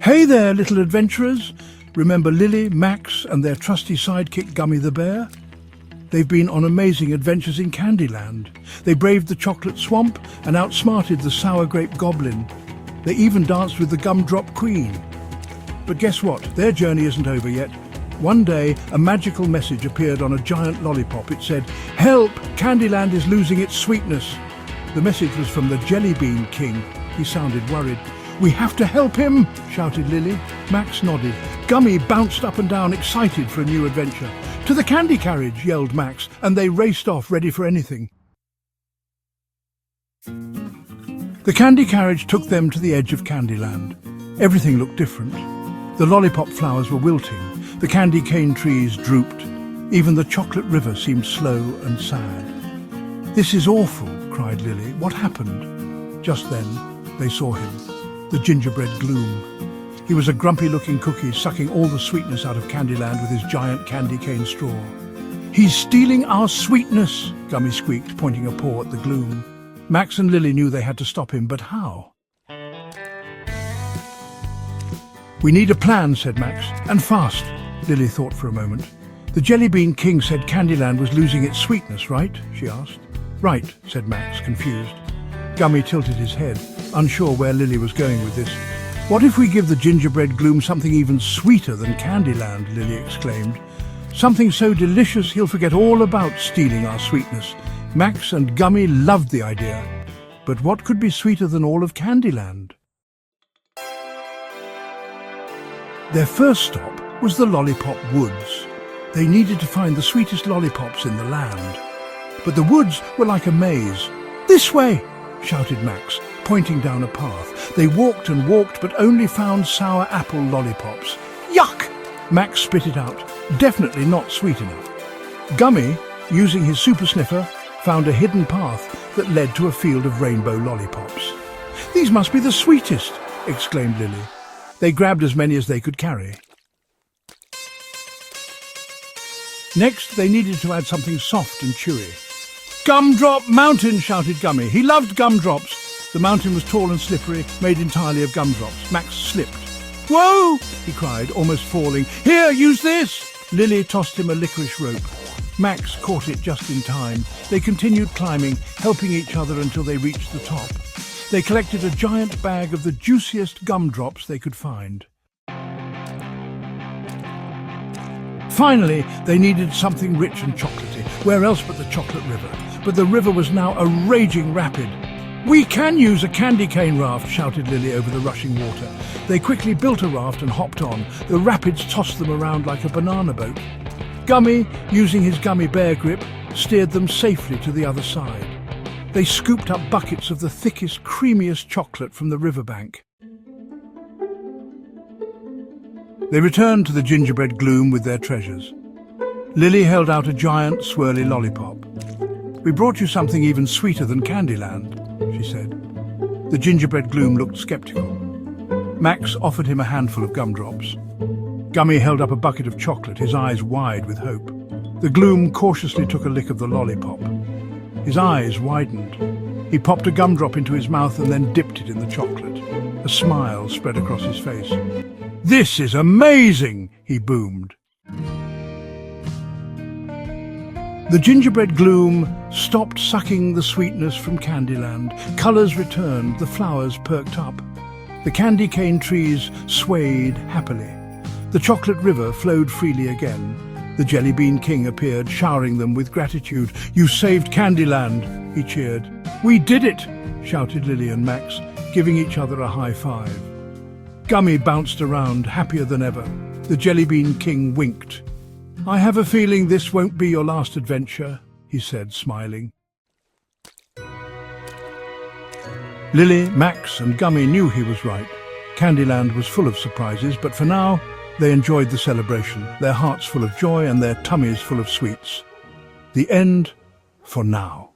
Hey there, little adventurers! Remember Lily, Max and their trusty sidekick Gummy the Bear? They've been on amazing adventures in Candyland. They braved the chocolate swamp and outsmarted the sour grape goblin. They even danced with the gumdrop queen. But guess what? Their journey isn't over yet. One day, a magical message appeared on a giant lollipop. It said, "Help! Candyland is losing its sweetness." The message was from the Jelly Bean King. He sounded worried. "We have to help him!" shouted Lily. Max nodded. Gummy bounced up and down, excited for a new adventure. "To the candy carriage!" yelled Max, and they raced off, ready for anything. The candy carriage took them to the edge of Candyland. Everything looked different. The lollipop flowers were wilting. The candy cane trees drooped. Even the chocolate river seemed slow and sad. "This is awful," cried Lily. "What happened?" Just then, they saw him. The gingerbread gloom. He was a grumpy-looking cookie, sucking all the sweetness out of Candyland with his giant candy cane straw. "He's stealing our sweetness," Gummy squeaked, pointing a paw at the gloom. Max and Lily knew they had to stop him, but how? "We need a plan," said Max, "and fast." Lily thought for a moment. "The Jelly Bean King said Candyland was losing its sweetness, right?" she asked. "Right," said Max, confused. Gummy tilted his head, unsure where Lily was going with this. "What if we give the gingerbread gloom something even sweeter than Candyland?" Lily exclaimed. "Something so delicious he'll forget all about stealing our sweetness." Max and Gummy loved the idea. But what could be sweeter than all of Candyland? Their first stop was the Lollipop Woods. They needed to find the sweetest lollipops in the land. But the woods were like a maze. "This way!" shouted Max, pointing down a path. They walked and walked, but only found sour apple lollipops. "Yuck!" Max spit it out. Definitely not sweet enough. Gummy, using his super sniffer, found a hidden path that led to a field of rainbow lollipops. "These must be the sweetest!" exclaimed Lily. They grabbed as many as they could carry. Next, they needed to add something soft and chewy. "Gumdrop Mountain!" shouted Gummy. He loved gumdrops. The mountain was tall and slippery, made entirely of gumdrops. Max slipped. "Whoa!" he cried, almost falling. "Here, use this!" Lily tossed him a licorice rope. Max caught it just in time. They continued climbing, helping each other until they reached the top. They collected a giant bag of the juiciest gumdrops they could find. Finally, they needed something rich and chocolatey. Where else but the chocolate river? But the river was now a raging rapid. "We can use a candy cane raft," shouted Lily over the rushing water. They quickly built a raft and hopped on. The rapids tossed them around like a banana boat. Gummy, using his gummy bear grip, steered them safely to the other side. They scooped up buckets of the thickest, creamiest chocolate from the riverbank. They returned to the gingerbread gloom with their treasures. Lily held out a giant, swirly lollipop. "We brought you something even sweeter than Candyland," she said. The gingerbread gloom looked skeptical. Max offered him a handful of gumdrops. Gummy held up a bucket of chocolate, his eyes wide with hope. The gloom cautiously took a lick of the lollipop. His eyes widened. He popped a gumdrop into his mouth and then dipped it in the chocolate. A smile spread across his face. "This is amazing!" he boomed. The gingerbread gloom stopped sucking the sweetness from Candyland. Colours returned, the flowers perked up. The candy cane trees swayed happily. The chocolate river flowed freely again. The Jelly Bean King appeared, showering them with gratitude. "You saved Candyland," he cheered. "We did it!" shouted Lily and Max, giving each other a high five. Gummy bounced around, happier than ever. The Jelly Bean King winked. "I have a feeling this won't be your last adventure," he said, smiling. Lily, Max and Gummy knew he was right. Candyland was full of surprises, but for now, they enjoyed the celebration, their hearts full of joy and their tummies full of sweets. The end for now.